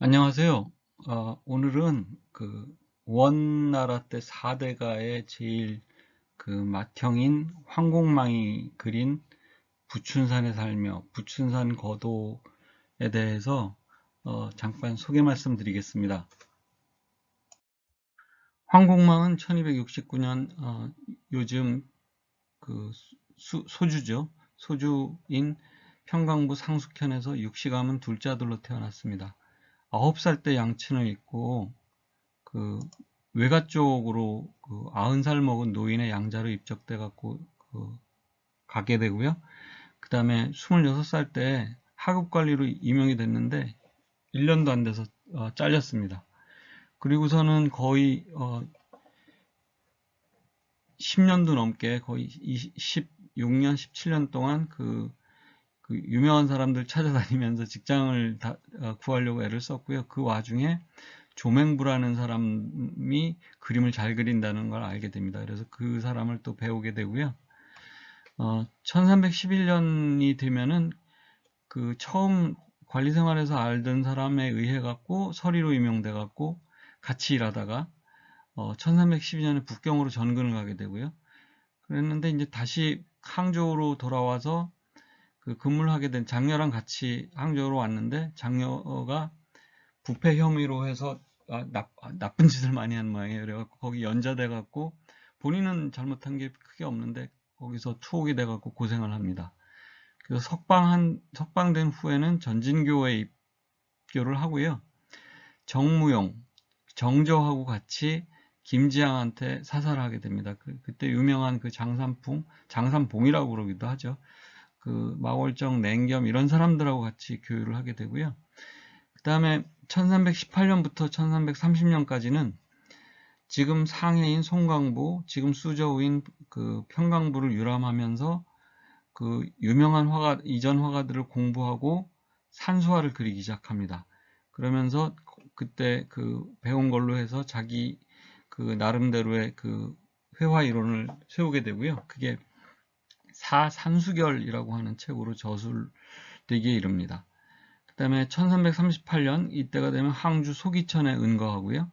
안녕하세요. 오늘은 원나라 때 4대가의 제일 맏형인 황공망이 그린 부춘산에 살며 부춘산 거도에 대해서 잠깐 소개 말씀드리겠습니다. 황공망은 1269년 요즘 소주죠. 소주인 평강부 상숙현에서 육시 가문 둘째 아들로 태어났습니다. 9살 때 양친을 잊고 그 외가 쪽으로 90살 먹은 노인의 양자로 입적돼 갖고 가게 되고요. 그 다음에 26살 때 하급 관리로 임용이 됐는데 1년도 안 돼서 잘렸습니다. 그리고서는 거의 10년도 넘게 거의 16년, 17년 동안 그 유명한 사람들 찾아다니면서 직장을 구하려고 애를 썼고요. 그 와중에 조맹부라는 사람이 그림을 잘 그린다는 걸 알게 됩니다. 그래서 그 사람을 또 배우게 되고요. 1311년이 되면은 그 처음 관리 생활에서 알던 사람에 의해 갖고 서리로 임용돼 갖고 같이 일하다가 1312년에 북경으로 전근을 가게 되고요. 그랬는데 이제 다시 항저우로 돌아와서 근무를 하게 된 장녀랑 같이 항저우로 왔는데 장녀가 부패 혐의로 해서 나쁜 짓을 많이 한 모양이에요. 그래갖고 거기 연좌돼갖고 본인은 잘못한 게 크게 없는데 거기서 투옥이 돼갖고 고생을 합니다. 그래서 석방된 후에는 전진교에 입교를 하고요. 정무용, 정저하고 같이 김지향한테 사살을 하게 됩니다. 그때 유명한 장산봉이라고 그러기도 하죠. 마월정, 냉겸 이런 사람들하고 같이 교류를 하게 되고요. 그 다음에 1318년부터 1330년까지는 지금 상해인 송강부, 지금 수저우인 평강부를 유람하면서 유명한 이전 화가들을 공부하고 산수화를 그리기 시작합니다. 그러면서 그때 배운 걸로 해서 자기 나름대로의 회화 이론을 세우게 되고요. 그게 사산수결이라고 하는 책으로 저술되기에 이릅니다. 그 다음에 1338년 이때가 되면 항주 소기천에 은거하고요.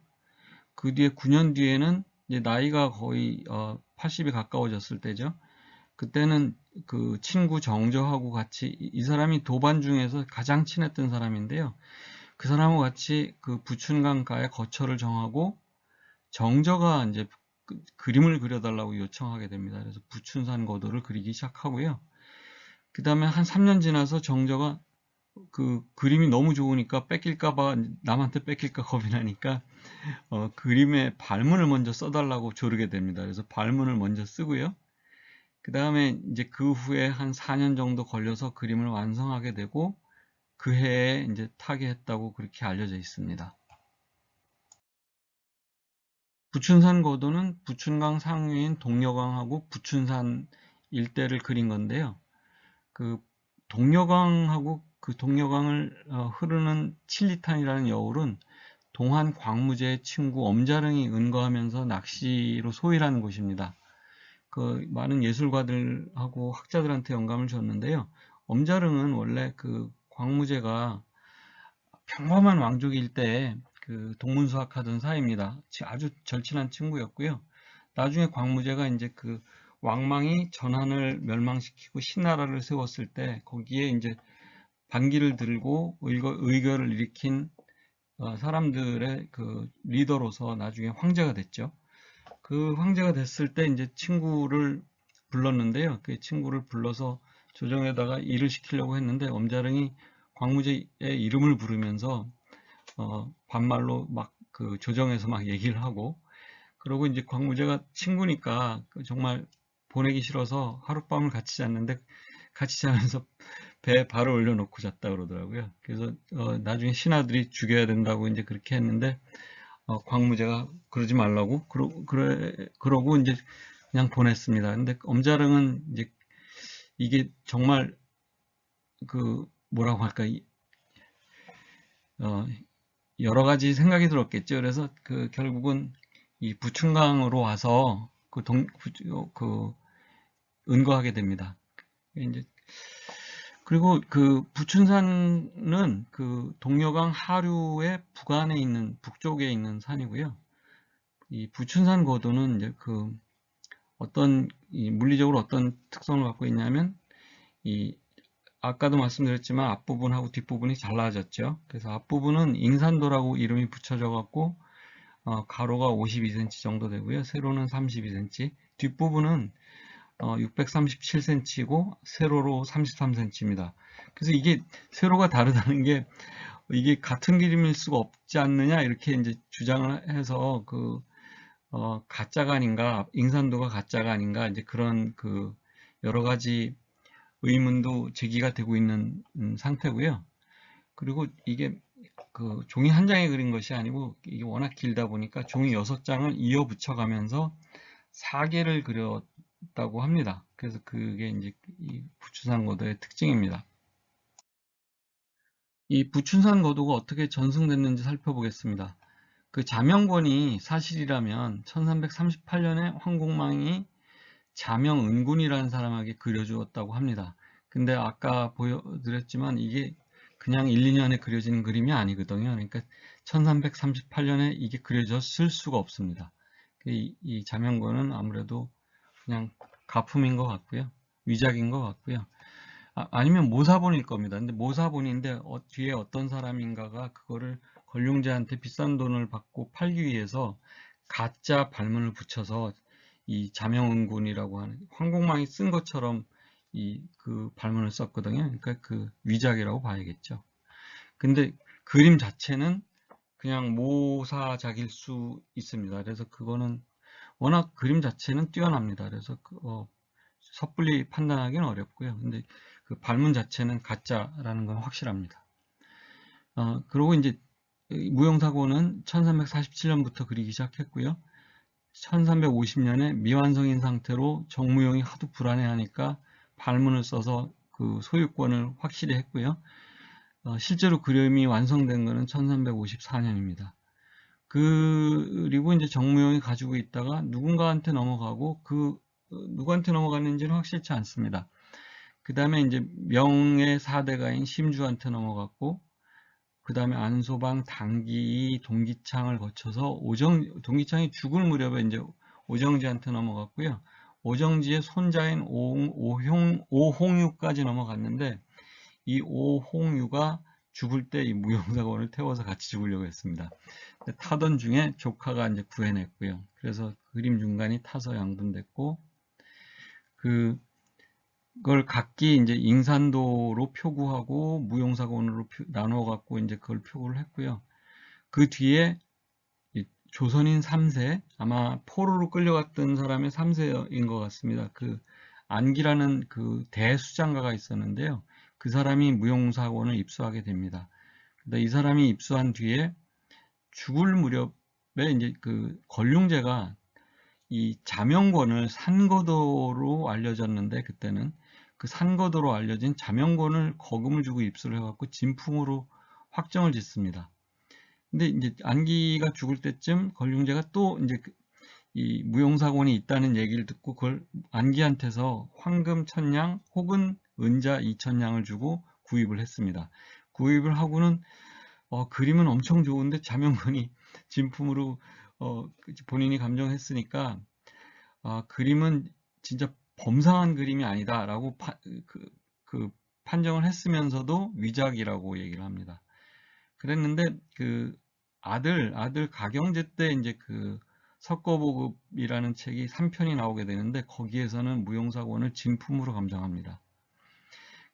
그 뒤에 9년 뒤에는 이제 나이가 거의 80이 가까워졌을 때죠. 그때는 그 친구 정저하고 같이 이 사람이 도반 중에서 가장 친했던 사람인데요. 그 사람하고 같이 부춘강가의 거처를 정하고 정저가 이제 그림을 그려달라고 요청하게 됩니다. 그래서 부춘산 거도를 그리기 시작하고요. 그 다음에 한 3년 지나서 정저가 그림이 너무 좋으니까 뺏길까봐 남한테 뺏길까 겁이 나니까 그림에 발문을 먼저 써달라고 조르게 됩니다. 그래서 발문을 먼저 쓰고요. 그 다음에 이제 그 후에 한 4년 정도 걸려서 그림을 완성하게 되고 그 해에 이제 타계했다고 그렇게 알려져 있습니다. 부춘산 거도는 부춘강 상류인 동려강하고 부춘산 일대를 그린 건데요. 그 동려강하고 그 동려강을 흐르는 칠리탄이라는 여울은 동한 광무제의 친구 엄자릉이 은거하면서 낚시로 소일하는 곳입니다. 많은 예술가들하고 학자들한테 영감을 줬는데요. 엄자릉은 원래 광무제가 평범한 왕족일 때 동문수학하던 사이입니다. 아주 절친한 친구였고요. 나중에 광무제가 이제 왕망이 전한을 멸망시키고 신나라를 세웠을 때 거기에 이제 반기를 들고 의거를 일으킨 사람들의 리더로서 나중에 황제가 됐죠. 그 황제가 됐을 때 이제 친구를 불렀는데요. 그 친구를 불러서 조정에다가 일을 시키려고 했는데 엄자릉이 광무제의 이름을 부르면서 반말로 막 조정에서 막 얘기를 하고 그러고 이제 광무제가 친구니까 정말 보내기 싫어서 하룻밤을 같이 잤는데 같이 자면서 배에 발을 올려놓고 잤다 그러더라고요. 그래서 나중에 신하들이 죽여야 된다고 이제 그렇게 했는데 광무제가 그러지 말라고 그러고 이제 그냥 보냈습니다. 근데 엄자릉은 이제 이게 정말 뭐라고 할까 어, 여러 가지 생각이 들었겠죠. 그래서 결국은 이 부춘강으로 와서 은거하게 됩니다. 이제 그리고 그 부춘산은 그 동려강 하류의 북안에 있는 북쪽에 있는 산이고요. 이 부춘산 고도는 이제 그 어떤 이 물리적으로 어떤 특성을 갖고 있냐면 이 아까도 말씀드렸지만 앞부분하고 뒷부분이 잘라졌죠. 그래서 앞부분은 잉산도라고 이름이 붙여져 갖고 가로가 52cm 정도 되고요. 세로는 32cm. 뒷부분은 637cm고 세로로 33cm입니다. 그래서 이게 세로가 다르다는 게 이게 같은 그림일 수가 없지 않느냐 이렇게 이제 주장을 해서 그 가짜가 아닌가, 잉산도가 가짜가 아닌가 이제 그런 그 여러 가지 의문도 제기가 되고 있는 상태고요. 그리고 이게 그 종이 한 장에 그린 것이 아니고 이게 워낙 길다 보니까 종이 6장을 이어 붙여가면서 4개를 그렸다고 합니다. 그래서 그게 이제 이 부춘산 거도의 특징입니다. 이 부춘산 거도가 어떻게 전승됐는지 살펴보겠습니다. 그 자명권이 사실이라면 1338년에 황공망이 자명은군이라는 사람에게 그려주었다고 합니다. 근데 아까 보여드렸지만 이게 그냥 1, 2년에 그려지는 그림이 아니거든요. 그러니까 1338년에 이게 그려졌을 수가 없습니다. 이 자명권은 아무래도 그냥 가품인 것 같고요. 위작인 것 같고요. 아니면 모사본일 겁니다. 근데 모사본인데 뒤에 어떤 사람인가가 그거를 권룡제한테 비싼 돈을 받고 팔기 위해서 가짜 발문을 붙여서 이 자명은군이라고 하는 황공망이 쓴 것처럼 이 그 발문을 썼거든요. 그러니까 그 위작이라고 봐야겠죠. 근데 그림 자체는 그냥 모사작일 수 있습니다. 그래서 그거는 워낙 그림 자체는 뛰어납니다. 그래서 섣불리 판단하기는 어렵고요. 근데 그 발문 자체는 가짜라는 건 확실합니다. 그리고 이제 무용사고는 1347년부터 그리기 시작했고요. 1350년에 미완성인 상태로 정무용이 하도 불안해하니까 발문을 써서 그 소유권을 확실히 했고요. 실제로 그림이 완성된 것은 1354년입니다. 그리고 이제 정무용이 가지고 있다가 누군가한테 넘어가고 누구한테 넘어갔는지는 확실치 않습니다. 그 다음에 이제 명의 4대가인 심주한테 넘어갔고, 그 다음에 안소방, 당기, 동기창을 거쳐서 동기창이 죽을 무렵에 이제 오정지한테 넘어갔고요. 오정지의 손자인 오홍유까지 넘어갔는데, 이 오홍유가 죽을 때 이 무용사원을 태워서 같이 죽으려고 했습니다. 타던 중에 조카가 이제 구해냈고요. 그래서 그림 중간이 타서 양분됐고, 그걸 각기 이제 잉산도로 표구하고 무용사원으로 나누어 갖고 이제 그걸 표구를 했고요. 그 뒤에 조선인 3세, 아마 포로로 끌려갔던 사람의 3세인 것 같습니다. 그 안기라는 그 대수장가가 있었는데요. 그 사람이 무용사원을 입수하게 됩니다. 근데 이 사람이 입수한 뒤에 죽을 무렵에 이제 그 권룡제가 이 자명권을 산거도로 알려졌는데 그때는 그 산거도로 알려진 자명권을 거금을 주고 입수를 해갖고 진품으로 확정을 짓습니다. 근데 이제 안기가 죽을 때쯤 권룡제가 또 이제 이 무용사원이 있다는 얘기를 듣고 그걸 안기한테서 황금 1000냥 혹은 은자 2000냥을 주고 구입을 했습니다. 구입을 하고는 그림은 엄청 좋은데 자명권이 진품으로 본인이 감정했으니까 그림은 진짜 범상한 그림이 아니다라고 판정을 했으면서도 위작이라고 얘기를 합니다. 그랬는데 그 아들 가경제 때 이제 그 석거보급이라는 책이 3편이 나오게 되는데 거기에서는 무용사원을 진품으로 감정합니다.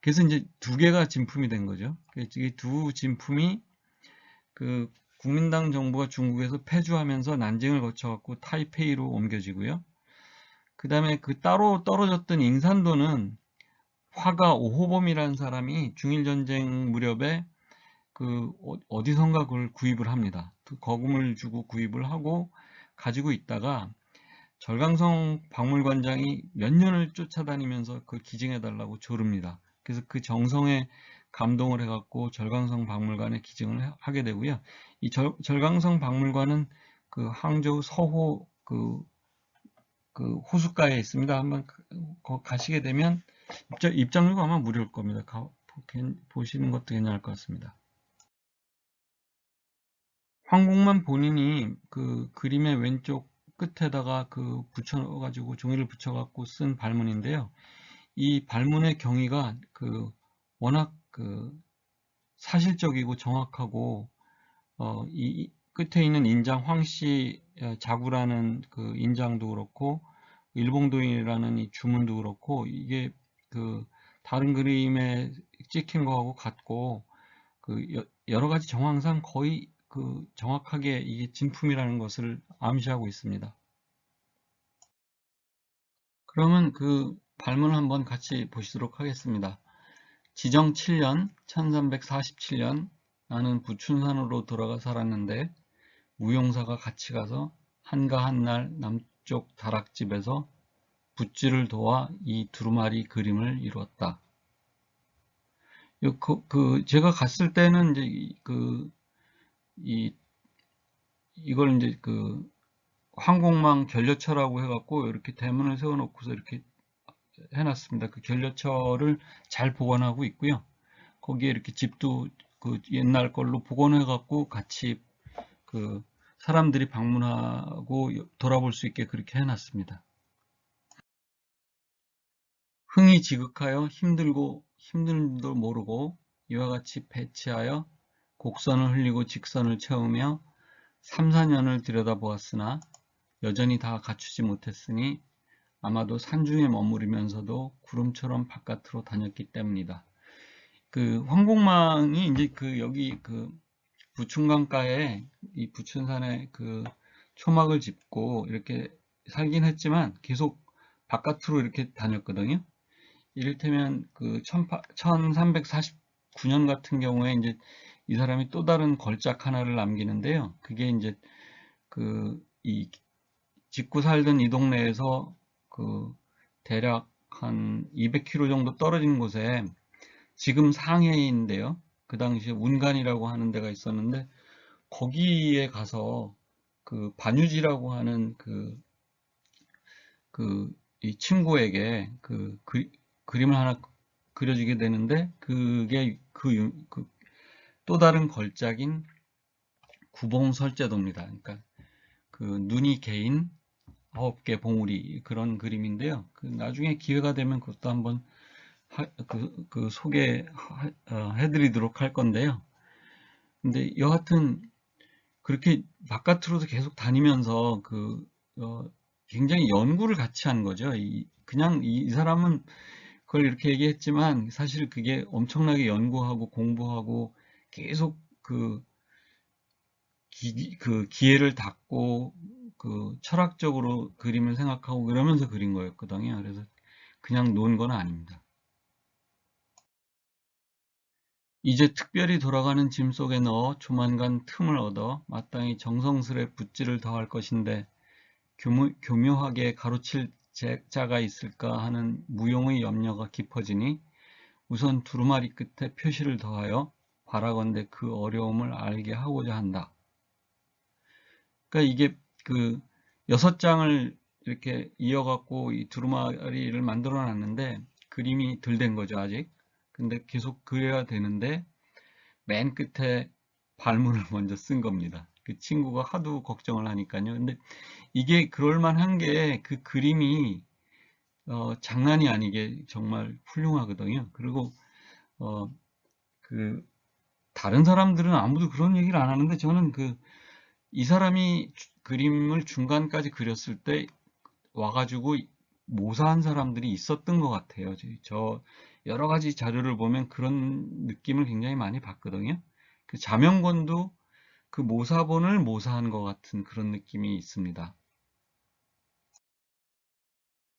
그래서 이제 두 개가 진품이 된 거죠. 이 두 진품이 그 국민당 정부가 중국에서 패주하면서 난징을 거쳐갖고 타이페이로 옮겨지고요. 그 다음에 그 따로 떨어졌던 잉산도는 화가 오호범이라는 사람이 중일전쟁 무렵에 그 어디선가 그걸 구입을 합니다. 거금을 주고 구입을 하고 가지고 있다가 절강성 박물관장이 몇 년을 쫓아다니면서 그걸 기증해달라고 조릅니다. 그래서 그 정성에 감동을 해갖고 절강성 박물관에 기증을 하게 되고요. 이 절강성 박물관은 그 항저우 서호 그 호숫가에 있습니다. 한번 가시게 되면 입장료가 아마 무료일 겁니다. 보시는 것도 괜찮을 것 같습니다. 황공만 본인이 그 그림의 왼쪽 끝에다가 그 붙여가지고 종이를 붙여갖고 쓴 발문인데요. 이 발문의 경위가 그 워낙 그 사실적이고 정확하고 이 끝에 있는 인장 황씨 자구라는 그 인장도 그렇고 일봉도인이라는 이 주문도 그렇고 이게 그 다른 그림에 찍힌 거하고 같고 그 여러 가지 정황상 거의 그 정확하게 이게 진품이라는 것을 암시하고 있습니다. 그러면 그 발문을 한번 같이 보시도록 하겠습니다. 지정 7년 1347년 나는 부춘산으로 돌아가 살았는데 무용사가 같이 가서 한가 한날 남쪽 다락집에서 붓질을 도와 이 두루마리 그림을 이루었다. 제가 갔을 때는 이제 이걸 이제 그 황공망 결려처라고 해갖고 이렇게 대문을 세워놓고서 이렇게 해놨습니다. 그 결려처를 잘 보관하고 있고요. 거기에 이렇게 집도 그 옛날 걸로 복원해갖고 같이 그 사람들이 방문하고 돌아볼 수 있게 그렇게 해놨습니다. 흥이 지극하여 힘듦도 모르고 이와 같이 배치하여 곡선을 흘리고 직선을 채우며 3, 4년을 들여다보았으나 여전히 다 갖추지 못했으니 아마도 산중에 머무르면서도 구름처럼 바깥으로 다녔기 때문이다. 그 황공망이 이제 그 여기 그 부춘강가에 이 부춘산에 그 초막을 짚고 이렇게 살긴 했지만 계속 바깥으로 이렇게 다녔거든요. 이를테면 그 1349년 같은 경우에 이제 이 사람이 또 다른 걸작 하나를 남기는데요. 그게 이제 그 이 짓고 살던 이 동네에서 그 대략 한 200km 정도 떨어진 곳에 지금 상해인데요. 그 당시에 운간이라고 하는 데가 있었는데 거기에 가서 그 반유지라고 하는 이 친구에게 그림을 하나 그려주게 되는데 그게 또 다른 걸작인 구봉설제도입니다. 그러니까 그 눈이 개인 9개 봉우리 그런 그림인데요. 나중에 기회가 되면 그것도 한번 소개해드리도록 할 건데요. 근데 여하튼 그렇게 바깥으로도 계속 다니면서 굉장히 연구를 같이 한 거죠. 그냥 이 사람은 그걸 이렇게 얘기했지만 사실 그게 엄청나게 연구하고 공부하고 계속 기회를 닫고 철학적으로 그림을 생각하고 그러면서 그린 거였거든요. 그래서 그냥 놓은 건 아닙니다. 이제 특별히 돌아가는 짐 속에 넣어 조만간 틈을 얻어 마땅히 정성스레 붓질을 더할 것인데 교묘하게 가로칠 자가 있을까 하는 무용의 염려가 깊어지니 우선 두루마리 끝에 표시를 더하여 바라건대 그 어려움을 알게 하고자 한다. 그러니까 이게 그 6장을 이렇게 이어갖고 이 두루마리를 만들어 놨는데 그림이 덜 된 거죠, 아직. 근데 계속 그려야 되는데 맨 끝에 발문을 먼저 쓴 겁니다. 그 친구가 하도 걱정을 하니까요. 근데 이게 그럴만한 게 그 그림이 장난이 아니게 정말 훌륭하거든요. 그리고 어, 그 다른 사람들은 아무도 그런 얘기를 안 하는데 저는 이 사람이 그림을 중간까지 그렸을 때 와가지고 모사한 사람들이 있었던 것 같아요. 저 여러 가지 자료를 보면 그런 느낌을 굉장히 많이 받거든요. 그 자명권도 그 모사본을 모사한 것 같은 그런 느낌이 있습니다.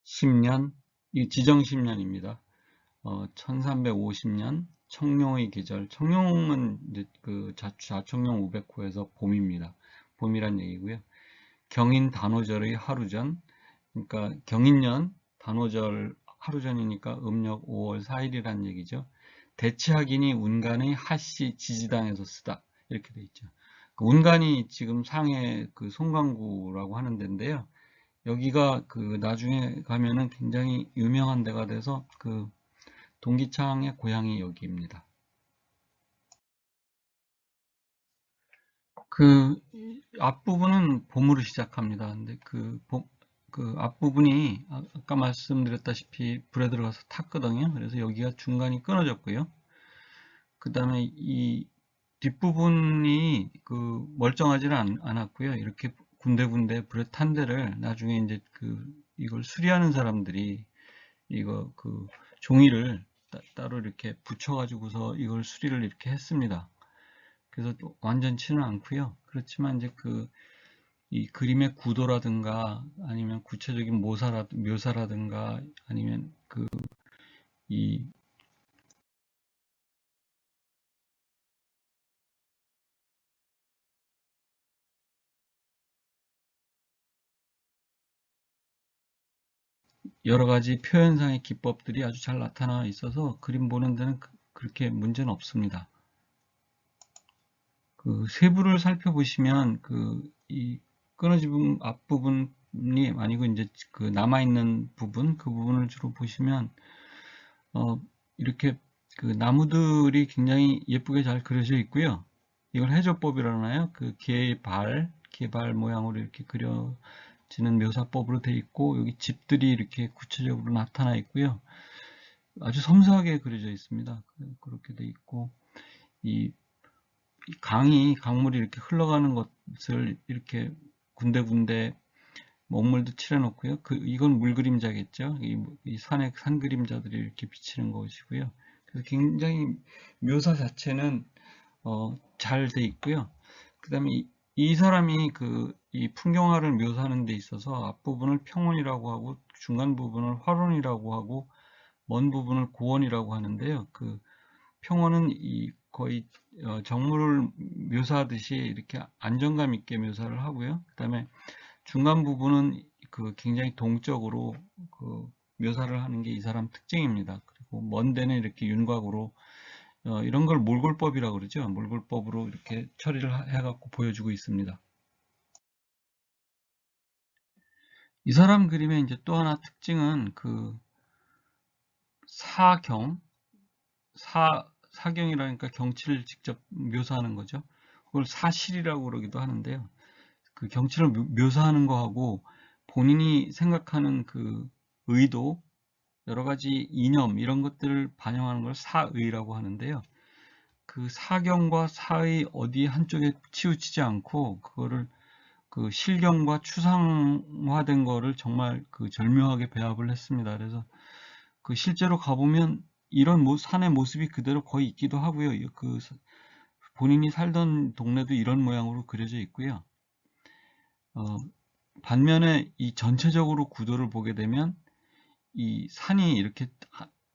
10년, 이 지정 10년입니다. 1350년 청룡의 계절. 청룡은 이제 그 자청룡 500호에서 봄입니다. 봄이란 얘기고요. 경인 단오절의 하루 전, 그러니까 경인년 단오절 하루 전이니까 음력 5월 4일이란 얘기죠. 대치학인이 운간의 하씨 지지당에서 쓰다 이렇게 돼 있죠. 운간이 지금 상해 송강구라고 하는 데인데요. 여기가 나중에 가면은 굉장히 유명한 데가 돼서 동기창의 고향이 여기입니다. 그 앞부분은 봄으로 시작합니다. 근데 그 앞부분이 아까 말씀드렸다시피 불에 들어가서 탔거든요. 그래서 여기가 중간이 끊어졌고요. 그 다음에 이 뒷부분이 멀쩡하지는 않았고요. 이렇게 군데군데 불에 탄 데를 나중에 이제 이걸 수리하는 사람들이 이거 종이를 따로 이렇게 붙여가지고서 이걸 수리를 이렇게 했습니다. 그래서 완전치는 않고요. 그렇지만 이제 이 그림의 구도라든가 아니면 구체적인 묘사라든가 아니면 이 여러 가지 표현상의 기법들이 아주 잘 나타나 있어서 그림 보는 데는 그렇게 문제는 없습니다. 세부를 살펴보시면 이 끊어진 앞부분이 아니고 이제 남아있는 부분, 그 부분을 주로 보시면 이렇게 나무들이 굉장히 예쁘게 잘 그려져 있고요. 이걸 해조법이라나요? 개발 모양으로 이렇게 그려지는 묘사법으로 되어 있고, 여기 집들이 이렇게 구체적으로 나타나 있고요. 아주 섬세하게 그려져 있습니다. 그렇게 되어 있고, 이 강물이 이렇게 흘러가는 것을 이렇게 군데군데 먹물도 칠해놓고요. 이건 물 그림자겠죠. 이 산 그림자들이 이렇게 비치는 것이고요. 그래서 굉장히 묘사 자체는 잘 돼 있고요. 그 다음에 이 사람이 이 풍경화를 묘사하는 데 있어서 앞부분을 평원이라고 하고 중간 부분을 화론이라고 하고 먼 부분을 고원이라고 하는데요. 평원은 거의 정물을 묘사하듯이 이렇게 안정감 있게 묘사를 하고요. 그 다음에 중간 부분은 굉장히 동적으로 묘사를 하는 게 이 사람 특징입니다. 그리고 먼 데는 이렇게 윤곽으로 이런 걸 몰골법이라고 그러죠. 몰골법으로 이렇게 처리를 해갖고 보여주고 있습니다. 이 사람 그림의 이제 또 하나 특징은 사경, 사경이라니까 경치를 직접 묘사하는 거죠. 그걸 사실이라고 그러기도 하는데요. 경치를 묘사하는 거하고 본인이 생각하는 의도, 여러 가지 이념 이런 것들을 반영하는 걸 사의라고 하는데요. 사경과 사의 어디 한쪽에 치우치지 않고 그거를 실경과 추상화된 거를 정말 절묘하게 배합을 했습니다. 그래서 실제로 가보면 이런 산의 모습이 그대로 거의 있기도 하고요. 본인이 살던 동네도 이런 모양으로 그려져 있고요. 반면에 이 전체적으로 구도를 보게 되면 이 산이 이렇게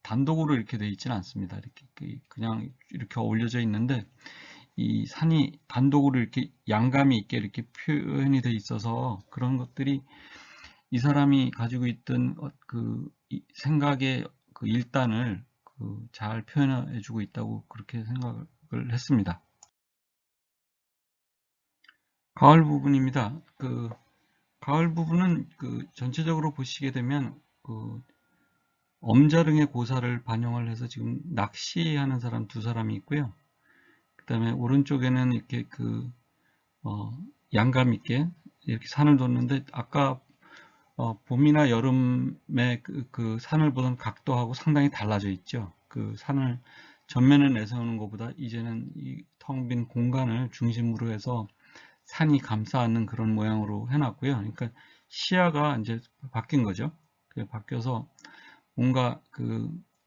단독으로 이렇게 되어 있지는 않습니다. 이렇게 그냥 이렇게 어울려져 있는데 이 산이 단독으로 이렇게 양감이 있게 이렇게 표현이 되어 있어서 그런 것들이 이 사람이 가지고 있던 생각의 일단을 잘 표현해 주고 있다고 그렇게 생각을 했습니다. 가을 부분입니다. 가을 부분은 전체적으로 보시게 되면 엄자릉의 고사를 반영을 해서 지금 낚시하는 사람 두 사람이 있고요. 그 다음에 오른쪽에는 이렇게 양감 있게 이렇게 산을 뒀는데 아까 봄이나 여름에 산을 보던 각도하고 상당히 달라져 있죠. 산을 전면에 내세우는 것보다 이제는 이 텅 빈 공간을 중심으로 해서 산이 감싸 안는 그런 모양으로 해놨고요. 그러니까 시야가 이제 바뀐 거죠. 바뀌어서 뭔가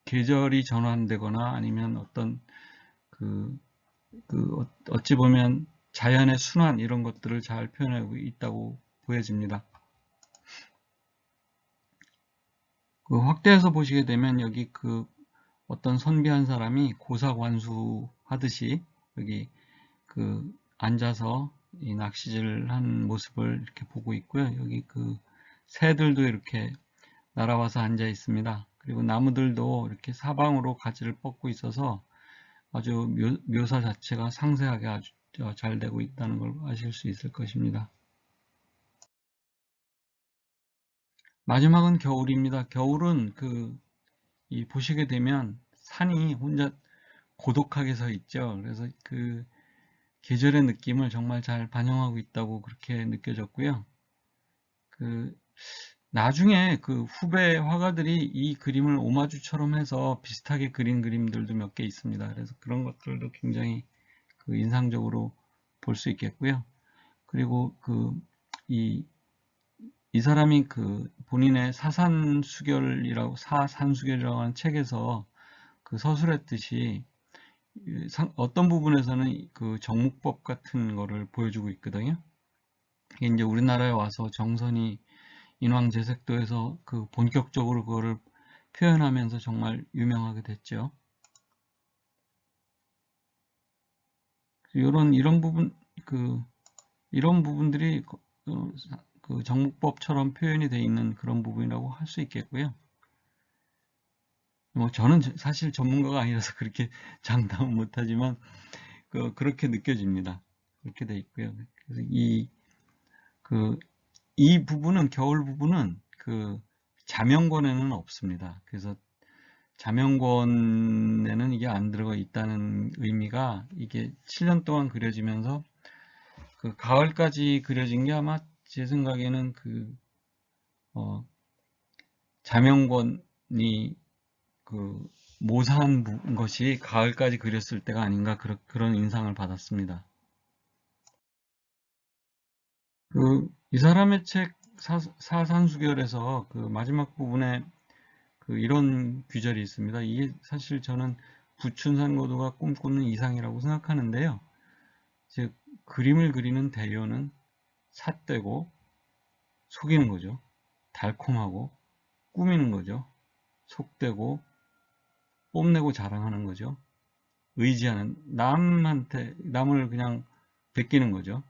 계절이 전환되거나 아니면 어떤 어찌 보면 자연의 순환 이런 것들을 잘 표현하고 있다고 보여집니다. 확대해서 보시게 되면 여기 어떤 선비한 사람이 고사관수 하듯이 여기 앉아서 이 낚시질을 하는 모습을 이렇게 보고 있고요. 여기 새들도 이렇게 날아와서 앉아 있습니다. 그리고 나무들도 이렇게 사방으로 가지를 뻗고 있어서 아주 묘사 자체가 상세하게 아주 잘 되고 있다는 걸 아실 수 있을 것입니다. 마지막은 겨울입니다. 겨울은 보시게 되면 산이 혼자 고독하게 서 있죠. 그래서 그 계절의 느낌을 정말 잘 반영하고 있다고 그렇게 느껴졌고요. 그 나중에 그 후배 화가들이 이 그림을 오마주처럼 해서 비슷하게 그린 그림들도 몇 개 있습니다. 그래서 그런 것들도 굉장히 그 인상적으로 볼 수 있겠고요. 그리고 이 사람이 그 본인의 사산수결이라고 하는 책에서 그 서술했듯이 어떤 부분에서는 그 정묵법 같은 거를 보여주고 있거든요. 이게 이제 우리나라에 와서 정선이 인왕제색도에서 그 본격적으로 그거를 표현하면서 정말 유명하게 됐죠. 이런 부분 이런 부분들이 그 정묵법처럼 표현이 되어 있는 그런 부분이라고 할 수 있겠고요. 뭐 저는 사실 전문가가 아니라서 그렇게 장담은 못하지만 그렇게 느껴집니다. 그렇게 돼 있고요. 그래서 이 부분은 겨울 부분은 그 자명권에는 없습니다. 그래서 자명권에는 이게 안 들어가 있다는 의미가 이게 7년 동안 그려지면서 그 가을까지 그려진 게 아마 제 생각에는 자명권이 그 모사한 것이 가을까지 그렸을 때가 아닌가 그런 인상을 받았습니다. 이 사람의 책 사산수결에서 그 마지막 부분에 이런 귀절이 있습니다. 이게 사실 저는 부춘산고도가 꿈꾸는 이상이라고 생각하는데요. 즉 그림을 그리는 대요는 삿되고 속이는 거죠. 달콤하고 꾸미는 거죠. 속되고 뽐내고 자랑하는 거죠. 의지하는 남을 그냥 베끼는 거죠.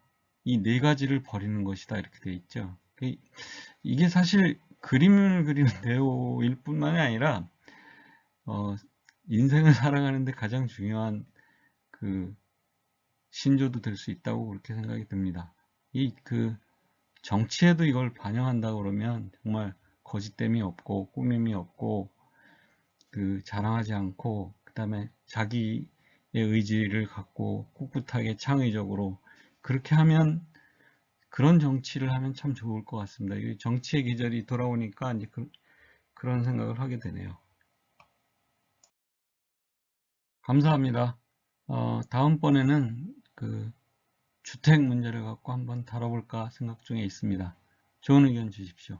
이 네 가지를 버리는 것이다 이렇게 되어 있죠. 이게 사실 그림을 그리는 배우일 뿐만이 아니라 인생을 살아가는데 가장 중요한 그 신조도 될 수 있다고 그렇게 생각이 듭니다. 정치에도 이걸 반영한다 그러면 정말 거짓됨이 없고 꾸밈이 없고 자랑하지 않고 그다음에 자기의 의지를 갖고 꿋꿋하게 창의적으로 그렇게 하면 그런 정치를 하면 참 좋을 것 같습니다. 정치의 계절이 돌아오니까 이제 그런 생각을 하게 되네요. 감사합니다. 다음번에는 주택 문제를 갖고 한번 다뤄볼까 생각 중에 있습니다. 좋은 의견 주십시오.